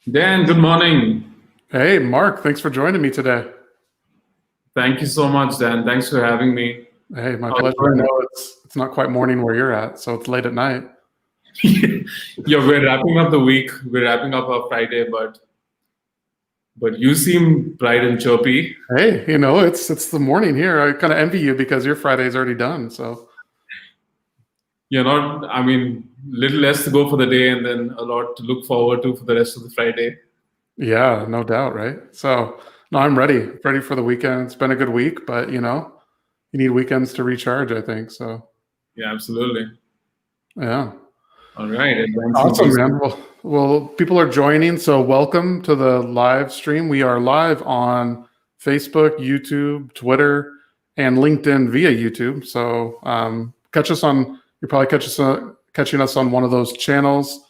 Dan, good morning. Hey, Mark, thanks for joining me today. Thank you so much, Dan. Thanks for having me. Hey, my How's it pleasure. I going? know it's not quite morning where you're at, so it's late at night. Yeah, we're wrapping up the week. We're wrapping up our Friday, but you seem bright and chirpy. Hey, it's the morning here. I kind of envy you because your Friday's already done. So You're not, little less to go for the day and then a lot to look forward to for the rest of the Friday. yeah, no doubt, right? So no, I'm ready for the weekend. It's been a good week, but you need weekends to recharge, I think. So Yeah, absolutely. yeah. All right, advancing Awesome, research. man. Well, people are joining, so welcome to the live stream. We are live on Facebook, YouTube, Twitter, and LinkedIn via YouTube. So catch us on. You probably catching us on one of those channels.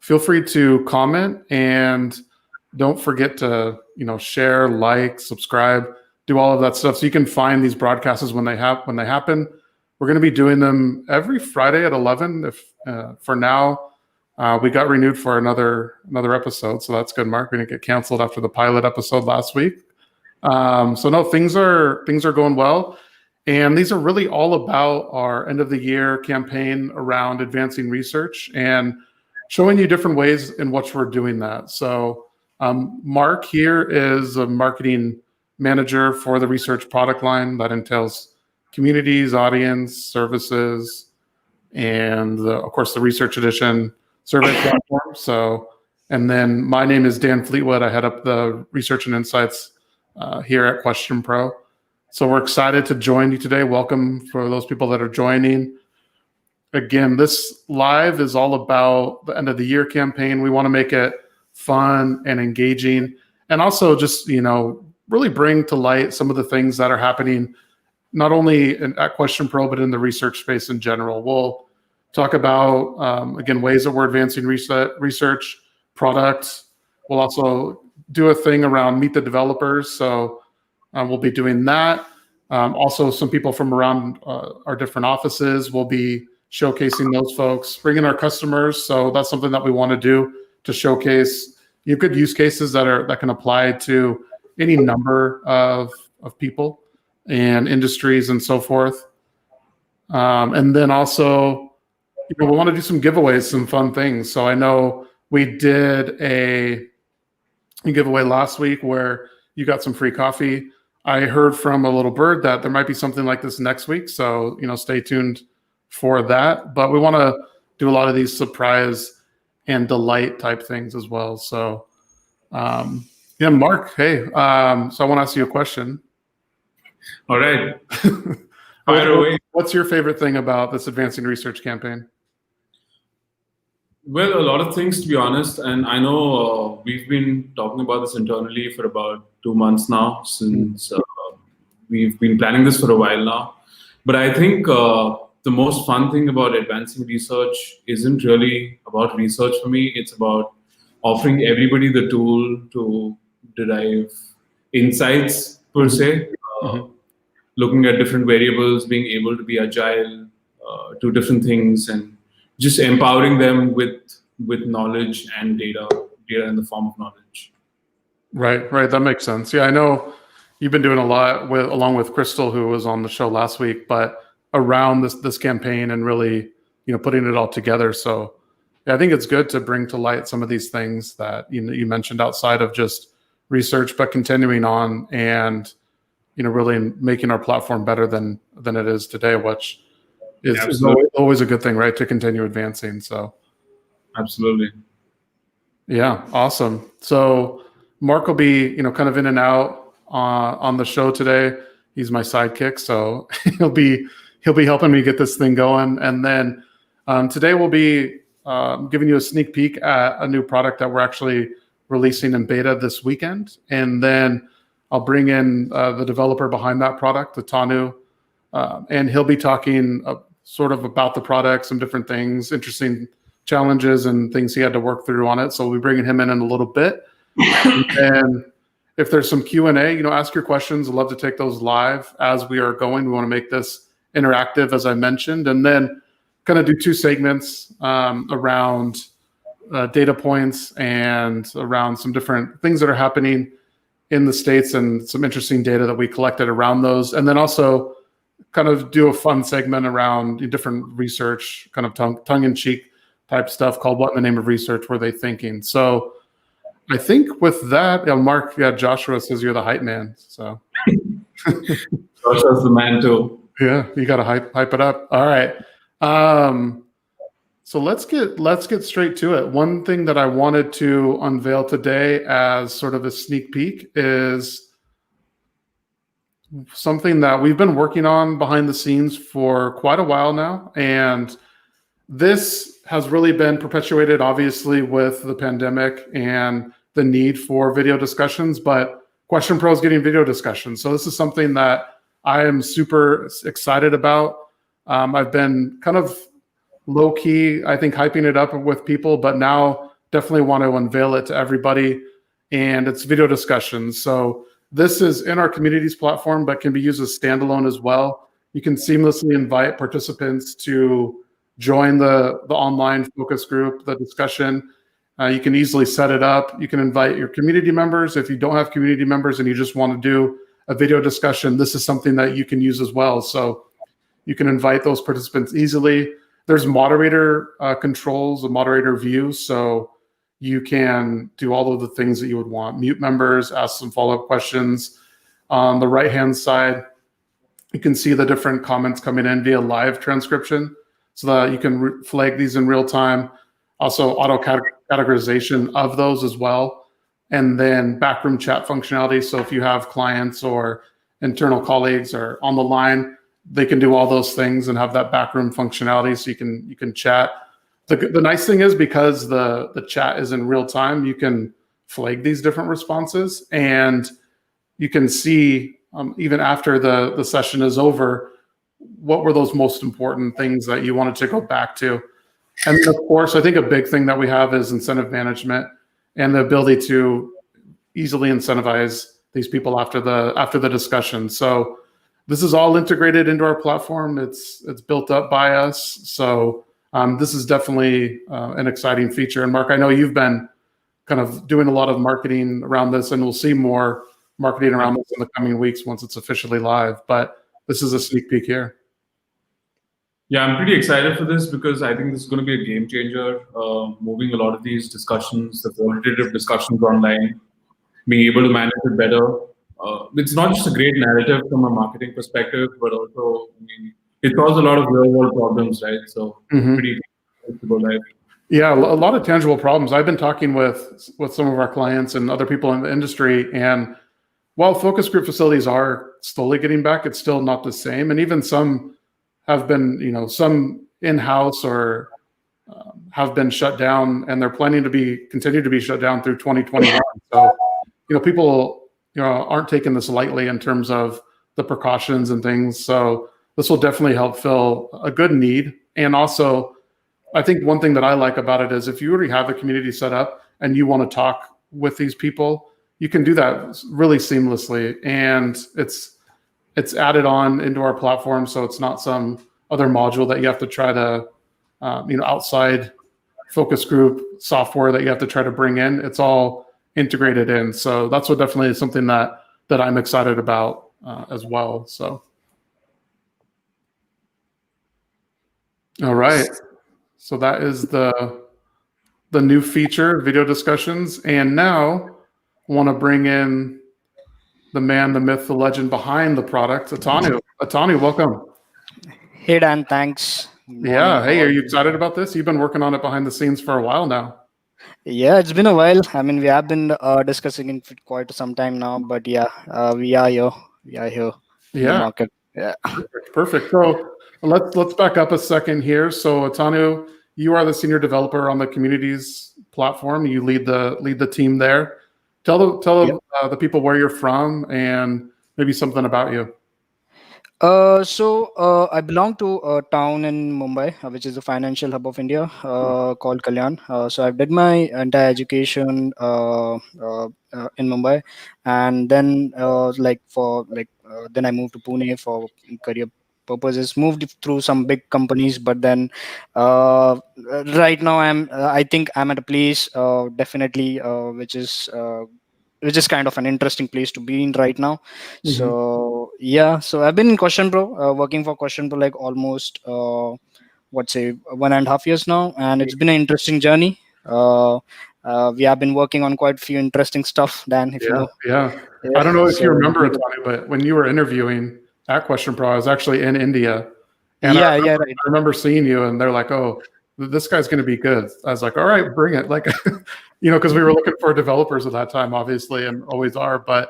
Feel free to comment and don't forget to share, like, subscribe, do all of that stuff so you can find these broadcasts when they happen. We're going to be doing them every Friday at 11. If for now. We got renewed for another episode, so that's good. Mark, we didn't get canceled after the pilot episode last week. So no, things are going well, and these are really all about our end of the year campaign around advancing research and showing you different ways in which we're doing that. So Mark here is a marketing manager for the research product line that entails communities, audience, services, and of course the research edition survey platform. So, and then my name is Dan Fleetwood. I head up the research and insights here at QuestionPro. So we're excited to join you today. Welcome for those people that are joining. Again, this live is all about the end of the year campaign. We want to make it fun and engaging, and also just really bring to light some of the things that are happening not only at QuestionPro, but in the research space in general. We'll talk about, again, ways that we're advancing research, products. We'll also do a thing around Meet the Developers. So we'll be doing that. Also, some people from around our different offices will be showcasing those folks, bringing our customers. So that's something that we want to do to showcase good use cases that can apply to any number of people and industries and so forth. And then also, we want to do some giveaways, some fun things. So I know we did a giveaway last week where you got some free coffee. I heard from a little bird that there might be something like this next week. So, stay tuned for that. But we want to do a lot of these surprise and delight type things as well. So, yeah, Mark, hey, so I want to ask you a question. All right. Fire away. What's your favorite thing about this advancing research campaign? Well, a lot of things, to be honest. And I know we've been talking about this internally for about 2 months now, since we've been planning this for a while now. But I think the most fun thing about advancing research isn't really about research for me. It's about offering everybody the tool to derive insights, per se. Looking at different variables, being able to be agile to different things, and just empowering them with knowledge and data in the form of knowledge. Right. That makes sense. Yeah, I know you've been doing a lot along with Crystal, who was on the show last week, but around this campaign and really, putting it all together. So yeah, I think it's good to bring to light some of these things that you mentioned outside of just research, but continuing on and really making our platform better than it is today, which is always a good thing, right? To continue advancing. So absolutely. Yeah, awesome. So Mark will be, kind of in and out on the show today. He's my sidekick, so he'll be helping me get this thing going. And then today we'll be giving you a sneak peek at a new product that we're actually releasing in beta this weekend. And then I'll bring in the developer behind that product, Atanu, and he'll be talking sort of about the product, some different things, interesting challenges and things he had to work through on it. So we'll be bringing him in a little bit. And if there's some Q&A, ask your questions. I'd love to take those live as we are going. We want to make this interactive, as I mentioned, and then kind of do 2 segments around data points and around some different things that are happening in the States and some interesting data that we collected around those. And then also kind of do a fun segment around different research, kind of tongue-in-cheek type stuff called What in the Name of Research Were They Thinking? So I think with that, Mark, Joshua says you're the hype man. So Joshua's the man too. Yeah, you got to hype it up. All right. So let's get straight to it. One thing that I wanted to unveil today as sort of a sneak peek is something that we've been working on behind the scenes for quite a while now. And this has really been perpetuated, obviously, with the pandemic and the need for video discussions, but QuestionPro is getting video discussions. So this is something that I am super excited about. I've been kind of low key, I think, hyping it up with people, but now definitely want to unveil it to everybody. And it's video discussions. So this is in our communities platform, but can be used as standalone as well. You can seamlessly invite participants to join the online focus group, the discussion. You can easily set it up. You can invite your community members. If you don't have community members and you just want to do a video discussion, this is something that you can use as well. So you can invite those participants easily. There's moderator controls, a moderator view. So you can do all of the things that you would want. Mute members, ask some follow-up questions. On the right-hand side, you can see the different comments coming in via live transcription so that you can flag these in real time. Also auto categorization of those as well. And then backroom chat functionality. So if you have clients or internal colleagues or on the line, they can do all those things and have that backroom functionality so you can chat. The nice thing is because the chat is in real time, you can flag these different responses and you can see even after the session is over, what were those most important things that you wanted to go back to. And of course, I think a big thing that we have is incentive management and the ability to easily incentivize these people after the discussion. So this is all integrated into our platform. It's built up by us. So this is definitely an exciting feature. And Mark, I know you've been kind of doing a lot of marketing around this, and we'll see more marketing around this in the coming weeks once it's officially live. But this is a sneak peek here. Yeah, I'm pretty excited for this because I think this is going to be a game changer, moving a lot of these discussions, the qualitative discussions online, being able to manage it better. It's not just a great narrative from a marketing perspective, but also, I mean, it solves a lot of real-world problems, right? So pretty excited to go live. Yeah, a lot of tangible problems. I've been talking with some of our clients and other people in the industry, and while focus group facilities are slowly getting back, it's still not the same. And even some have been, some in-house or have been shut down, and they're planning to continue to be shut down through 2021. So, people, aren't taking this lightly in terms of the precautions and things. So this will definitely help fill a good need. And also, I think one thing that I like about it is if you already have a community set up and you want to talk with these people, you can do that really seamlessly. And it's added on into our platform, so it's not some other module that you have to try to, outside focus group software that you have to try to bring in. It's all integrated in. So that's what definitely is something that I'm excited about as well. So, all right. So that is the new feature, video discussions. And now I want to bring in the man, the myth, the legend behind the product, Atanu. Atanu, welcome. Hey, Dan, thanks. Yeah. Hey, are you excited about this? You've been working on it behind the scenes for a while now. Yeah, it's been a while. I mean, we have been discussing it for quite some time now, but yeah, we are here. We are here in the market. Yeah. Perfect. So let's back up a second here. So Atanu, you are the senior developer on the communities platform. You lead the team there. Tell the people where you're from and maybe something about you. So I belong to a town in Mumbai, which is the financial hub of India, called Kalyan. So I did my entire education in Mumbai, and then then I moved to Pune for career purposes, moved through some big companies, but then right now I think I'm at a place, definitely, which is kind of an interesting place to be in right now. So yeah, so I've been in QuestionPro, working for QuestionPro like almost what say 1.5 years now, and it's been an interesting journey. We have been working on quite a few interesting stuff, Dan, if you Yeah, know. yeah. I Yeah, don't know if you so remember, Atanu, but when you were interviewing at QuestionPro, I was actually in India, and yeah, right. I remember seeing you, and they're like, "Oh, this guy's going to be good." I was like, "All right, bring it!" Like, because we were looking for developers at that time, obviously, and always are. But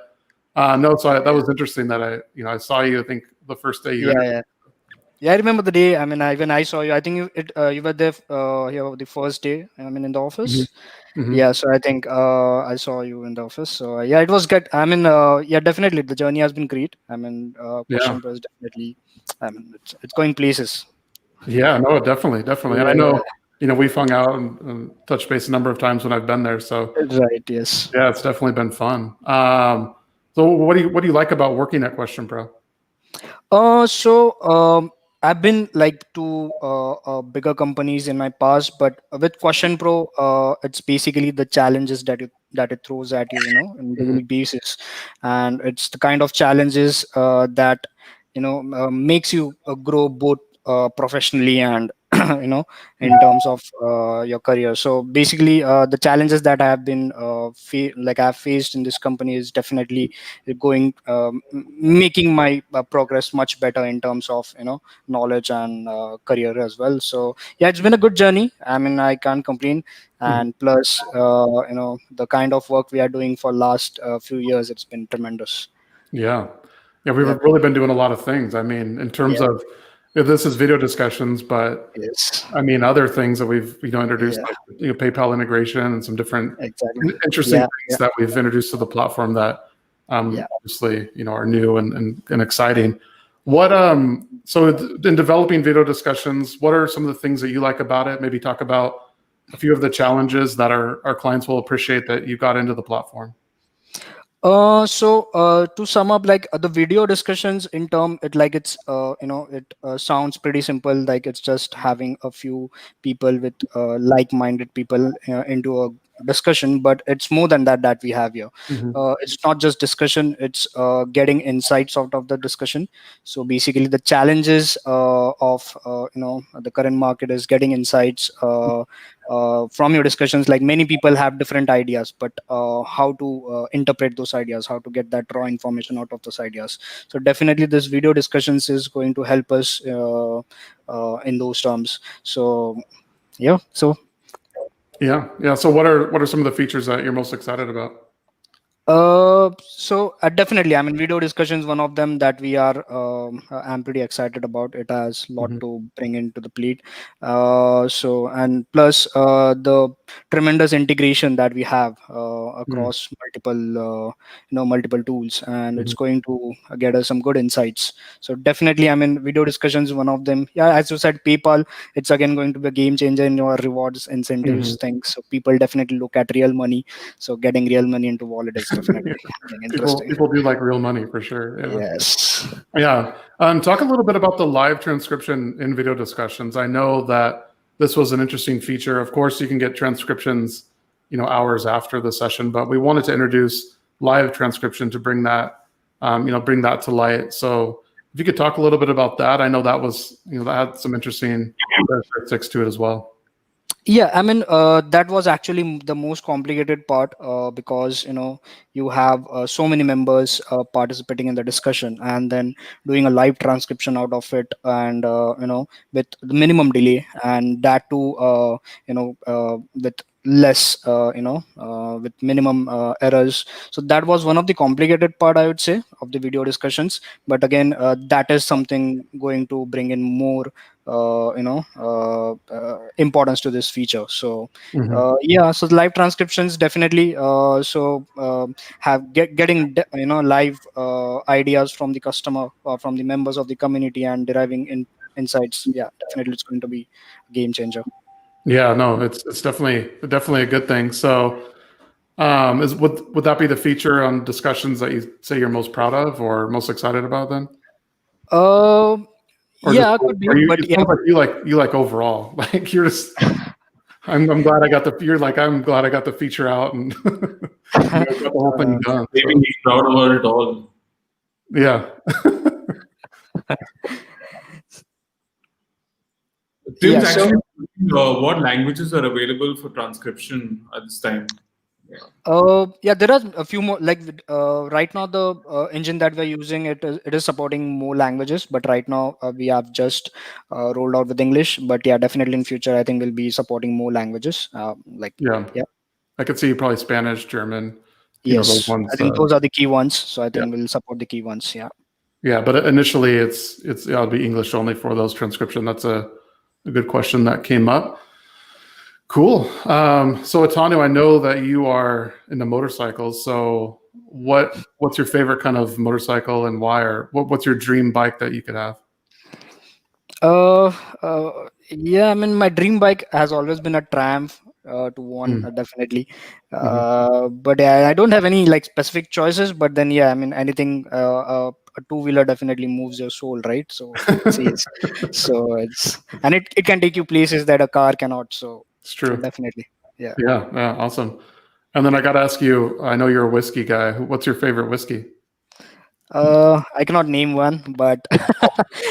no, so that was interesting that I saw you. I think the first day you Yeah, interviewed. yeah. Yeah, I remember the day. I mean, when I saw you, I think you were there here the first day. I mean, in the office. Mhm. Yeah, so I think I saw you in the office. So yeah, it was good. I mean, yeah, definitely the journey has been great. I mean, Yeah, QuestionPro is definitely. I mean, it's going places. yeah, no, definitely, definitely. And I Yeah, know, we've hung out and touched base a number of times when I've been there. So right. Yes. yeah, it's definitely been fun. So what do you like about working at QuestionPro? I've been like to bigger companies in my past, but with QuestionPro, it's basically the challenges that it throws at you, on a Mhm. daily basis, and it's the kind of challenges that makes you grow both professionally and you know in terms of your career. So basically, the challenges that I have been like I've faced in this company is definitely going making my progress much better in terms of knowledge and career as well. So yeah, it's been a good journey. I mean, I can't complain. Mhm. And plus, the kind of work we are doing for last few years, it's been tremendous. Yeah. Yeah, we've Yep. really been doing a lot of things. I mean, in terms Yeah. of this is video discussions, but Yes. I mean other things that we've introduced, Yeah. like PayPal integration and some different Exactly. interesting Yeah. things Yeah. that we've introduced to the platform that Yeah. obviously are new and exciting. What in developing video discussions, what are some of the things that you like about it? Maybe talk about a few of the challenges that our clients will appreciate that you got into the platform. To sum up, like the video discussions in term, it sounds pretty simple. Like it's just having a few people with like-minded people into a discussion, but it's more than that we have here. Mhm. It's not just discussion; it's getting insights out of the discussion. So basically, the challenges of the current market is getting insights. From your discussions, like many people have different ideas, but how to interpret those ideas, how to get that raw information out of those ideas. So definitely this video discussions is going to help us in those terms. So yeah. Yeah. So what are some of the features that you're most excited about? Definitely, I mean, video discussions, one of them that I'm pretty excited about. It has a lot Mhm. to bring into the plate. And plus the tremendous integration that we have Mhm. across multiple tools, and it's Mhm. going to get us some good insights. So definitely, I mean, video discussions, one of them. Yeah, as you said, PayPal, it's again going to be a game changer in your rewards, incentives, Mhm. things. So people definitely look at real money, so getting real money into wallet is definitely getting People interesting. people do like real money for sure. Yeah. Yes. Yeah. Talk a little bit about the live transcription in video discussions. I know that this was an interesting feature. Of course, you can get transcriptions, hours after the session, but we wanted to introduce live transcription to bring that to light. So if you could talk a little bit about that, I know that was, that had some interesting characteristics to it as well. Yeah, I mean, that was actually the most complicated part, because you have so many members participating in the discussion, and then doing a live transcription out of it, and with the minimum delay, and that too with less with minimum errors. So that was one of the complicated part, I would say, of the video discussions. But again, that is something going to bring in more importance to this feature. So Mhm. yeah, so the live transcriptions definitely, getting live ideas from the customer or from the members of the community and deriving insights. Yeah, definitely it's going to be a game changer. Yeah, no, it's definitely a good thing. So, would that be the feature on discussions that you say you're most proud of or most excited about then? uh Or Yeah, just, could be, or you, but it yeah. sounds like you like overall. Like you're just. I'm glad I got the. You're like I'm glad I got the feature out and got the whole thing done. Maybe So. he's proud about it all. Yeah. Tim's Yeah. So actually what languages are available for transcription at this time? yeah, there are a few more. Like right now, the engine that we're using, it is supporting more languages. But right now, we have just rolled out with English. But yeah, definitely in future, I think we'll be supporting more languages. Yeah. Yeah, I could see probably Spanish, German. Those yes, I ones. think those are the key ones. So I Yeah. think we'll support the key ones. Yeah. Yeah, but initially it'll be English only for those transcription. That's a good question that came up. Cool. So Atanu, I know that you are into motorcycles. So what's your favorite kind of motorcycle and why? Or what's your dream bike that you could have? Yeah, I mean, my dream bike has always been a Triumph to one, Mm. definitely. Mhm. But yeah, I don't have any like specific choices. But then, yeah, I mean, anything a two-wheeler definitely moves your soul, right? So it's easy. So and it can take you places that a car cannot. So It's true. definitely, yeah. Yeah, yeah, awesome. And then I got to ask you, I know you're a whiskey guy. What's your favorite whiskey? I cannot name one, but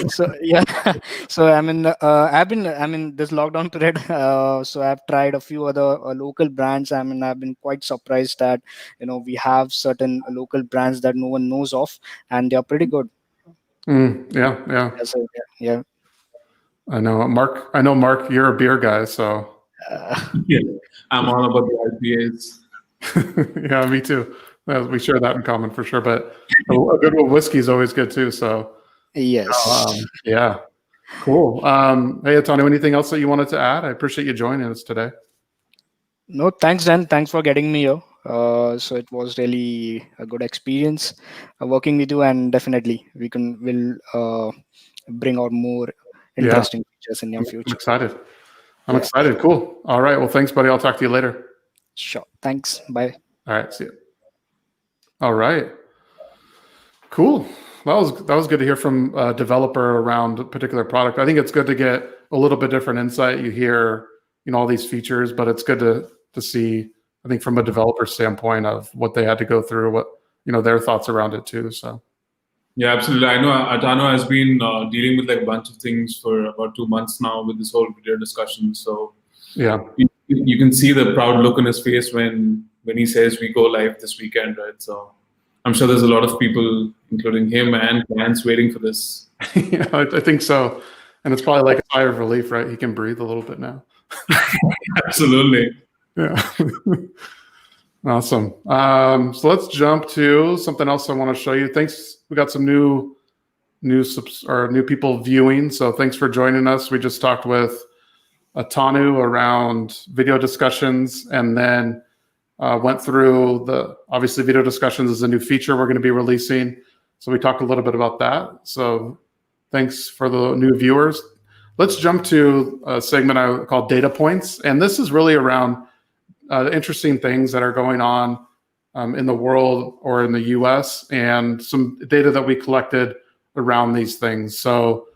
so yeah. So I mean, this lockdown period. So I've tried a few other local brands. I mean, I've been quite surprised that we have certain local brands that no one knows of, and they are pretty good. Yeah, yeah. Yeah, so, yeah. I know, Mark. I know, Mark. You're a beer guy, so Yeah, I'm all about the IPAs. yeah, me too. We share that in common for sure. But a good whiskey is always good too. So Yes. yeah, cool. Hey, Atanu, anything else that you wanted to add? I appreciate you joining us today. No, thanks, Dan. Thanks for getting me here. So it was really a good experience working with you, and definitely will bring out more Yeah, interesting features in your I'm future. excited. I'm Yeah, excited. Cool. All right. Well, thanks, buddy. I'll talk to you later. sure. Thanks. Bye. All right. See you. All right. Cool. That was good to hear from a developer around a particular product. I think it's good to get a little bit different insight. You hear, all these features, but it's good to see, I think, from a developer standpoint of what they had to go through, what their thoughts around it too. So Yeah, absolutely. I know Atano has been dealing with like a bunch of things for about 2 months now with this whole video discussion. So yeah, you can see the proud look on his face when he says we go live this weekend, right? So I'm sure there's a lot of people, including him and clients, waiting for this. yeah, I think so. And it's probably like a sigh of relief, right? He can breathe a little bit now. Absolutely. Yeah. Awesome. So let's jump to something else I want to show you. Thanks. We got some new people viewing. So thanks for joining us. We just talked with Atanu around video discussions, and then went through obviously video discussions is a new feature we're going to be releasing. So we talked a little bit about that. So thanks for the new viewers. Let's jump to a segment I call data points. And this is really around interesting things that are going on in the world or in the US, and some data that we collected around these things. So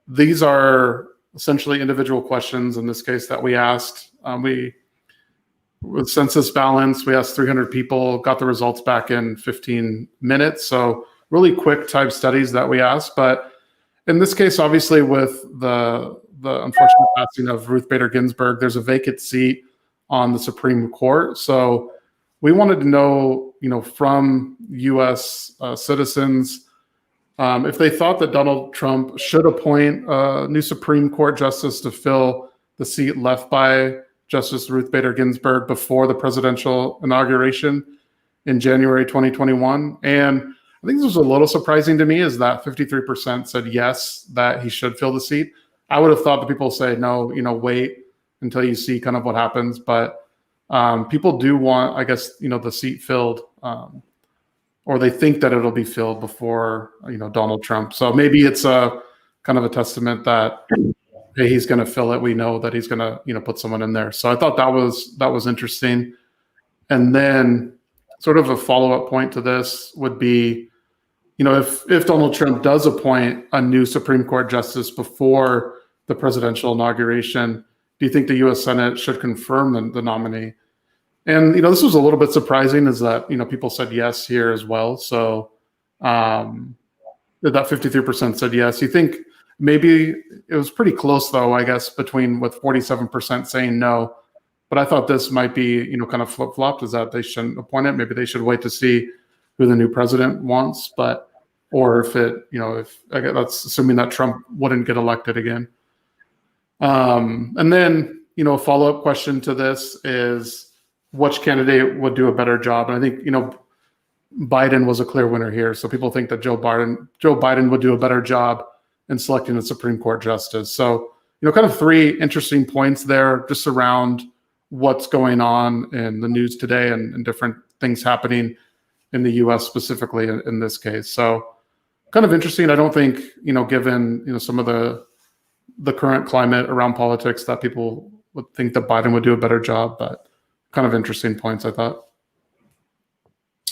these are essentially individual questions in this case that we asked. With census balance, we asked 300 people, got the results back in 15 minutes. So really quick type studies that we asked. But in this case, obviously with the unfortunate passing of Ruth Bader Ginsburg, there's a vacant seat on the Supreme Court. So we wanted to know, from U.S. Citizens, if they thought that Donald Trump should appoint a new Supreme Court justice to fill the seat left by Justice Ruth Bader Ginsburg before the presidential inauguration in January 2021. And I think this was a little surprising to me, is that 53% said yes, that he should fill the seat. I would have thought that people say no, wait until you see kind of what happens. But people do want, I guess, the seat filled, or they think that it'll be filled before, Donald Trump. So maybe it's a kind of a testament that, hey, he's going to fill it. We know that he's going to, put someone in there. So I thought that was interesting. And then sort of a follow-up point to this would be, if Donald Trump does appoint a new Supreme Court justice before the presidential inauguration, do you think the U.S. Senate should confirm the nominee? And this was a little bit surprising, is that people said yes here as well. So that 53% said yes. You think maybe it was pretty close, though, I guess, with 47% saying no. But I thought this might be kind of flip flopped, is that they shouldn't appoint it. Maybe they should wait to see who the new president wants, or if that's assuming that Trump wouldn't get elected again. And then, a follow-up question to this is, which candidate would do a better job? And I think, Biden was a clear winner here. So people think that Joe Biden would do a better job in selecting a Supreme Court justice. So, kind of three interesting points there just around what's going on in the news today and different things happening in the U.S. specifically in this case. So kind of interesting. I don't think, given, some of the current climate around politics, that people would think that Biden would do a better job, but kind of interesting points, I thought.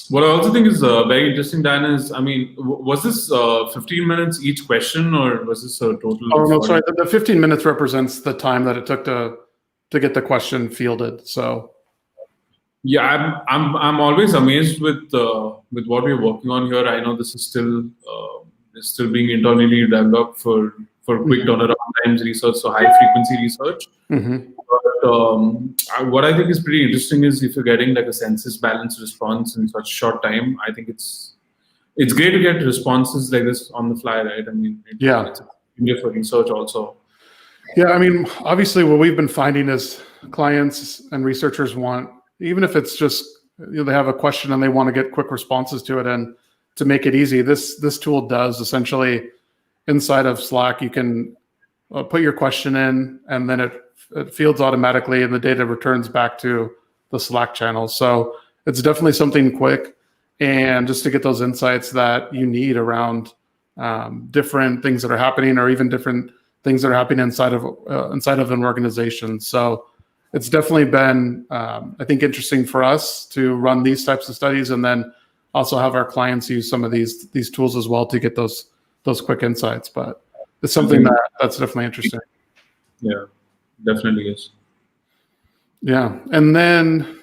What I also think is very interesting, Dan, is, was this 15 minutes each question, or was this a total? Oh, no, sorry. The 15 minutes represents the time that it took to get the question fielded. So, yeah, I'm always amazed with what we're working on here. I know this is still being internally developed for quick turnaround times research, so high frequency research. Mm-hmm. But what I think is pretty interesting is, if you're getting like a census balanced response in such short time, I think it's great to get responses like this on the fly, right? It's easier for research also. Yeah, obviously what we've been finding is clients and researchers want, even if it's just they have a question and they want to get quick responses to it, and to make it easy, this tool does essentially, inside of Slack, you can put your question in, and then it fields automatically, and the data returns back to the Slack channel. So it's definitely something quick, and just to get those insights that you need around different things that are happening, or even different things that are happening inside of an organization. So it's definitely been, I think, interesting for us to run these types of studies, and then also have our clients use some of these tools as well to get those quick insights. But it's something that's definitely interesting. Yeah, definitely is. Yeah, and then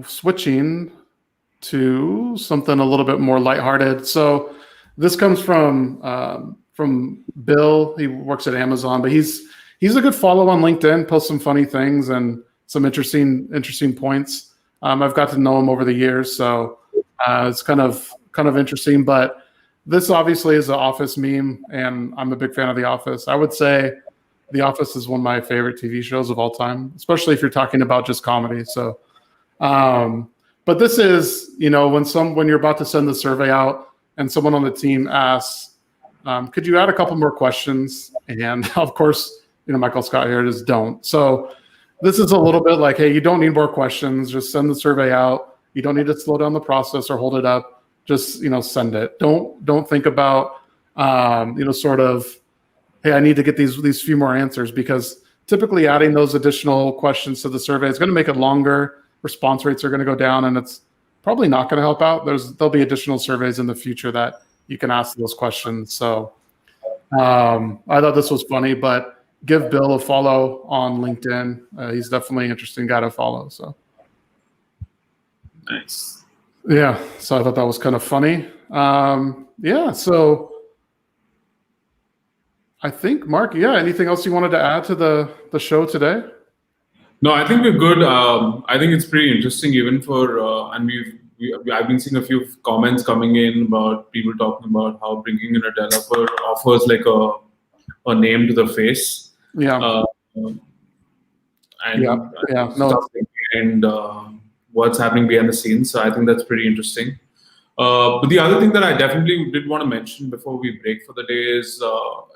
switching to something a little bit more lighthearted. So this comes from Bill. He works at Amazon, but he's a good follow on LinkedIn. Posts some funny things and some interesting points. I've got to know him over the years, so it's kind of interesting. But this obviously is an Office meme, and I'm a big fan of The Office. I would say The Office is one of my favorite TV shows of all time, especially if you're talking about just comedy. So, but this is, when you're about to send the survey out and someone on the team asks, could you add a couple more questions? And of course, Michael Scott here just don't. So this is a little bit like, hey, you don't need more questions. Just send the survey out. You don't need to slow down the process or hold it up. Just, send it. Don't think about, sort of, hey, I need to get these few more answers, because typically adding those additional questions to the survey is going to make it longer. Response rates are going to go down, and it's probably not going to help out. There'll be additional surveys in the future that you can ask those questions. So I thought this was funny, but give Bill a follow on LinkedIn. He's definitely an interesting guy to follow. So nice. Yeah, so I thought that was kind of funny. So I think, Mark, anything else you wanted to add to the show today? No, I think we're good. I think it's pretty interesting, even for and I've been seeing a few comments coming in about people talking about how bringing in a developer offers like a name to the face. Yeah. And what's happening behind the scenes. So I think that's pretty interesting. But the other thing that I definitely did want to mention before we break for the day is,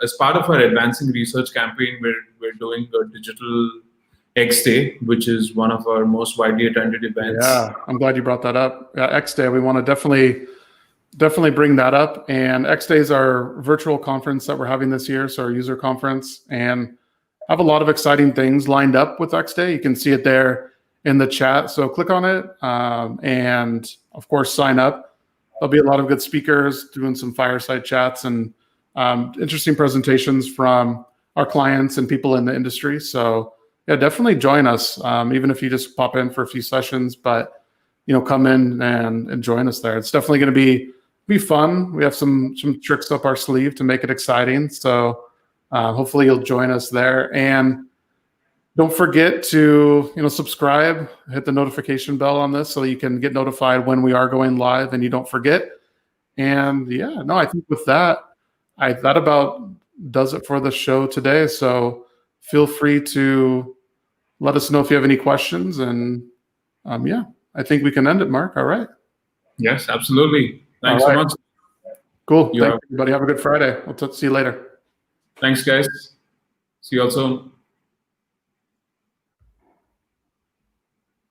as part of our advancing research campaign, we're doing a digital X Day, which is one of our most widely attended events. Yeah, I'm glad you brought that up. X Day, we want to definitely bring that up. And X Day is our virtual conference that we're having this year, so our user conference, and I have a lot of exciting things lined up with X Day. You can see it there in the chat, so click on it, and of course sign up. there'll be a lot of good speakers doing some fireside chats and interesting presentations from our clients and people in the industry. So yeah, definitely join us, even if you just pop in for a few sessions, but come in and join us there. It's definitely going to be fun. We have some tricks up our sleeve to make it exciting. So hopefully you'll join us there. And don't forget to subscribe, hit the notification bell on this so you can get notified when we are going live and you don't forget. And yeah, no, I think with that about does it for the show today. So feel free to let us know if you have any questions. And yeah, I think we can end it, Mark. All right. Yes, absolutely. Thanks so much. Cool. Thanks, everybody. Have a good Friday. We'll see you later. Thanks, guys. See you all soon.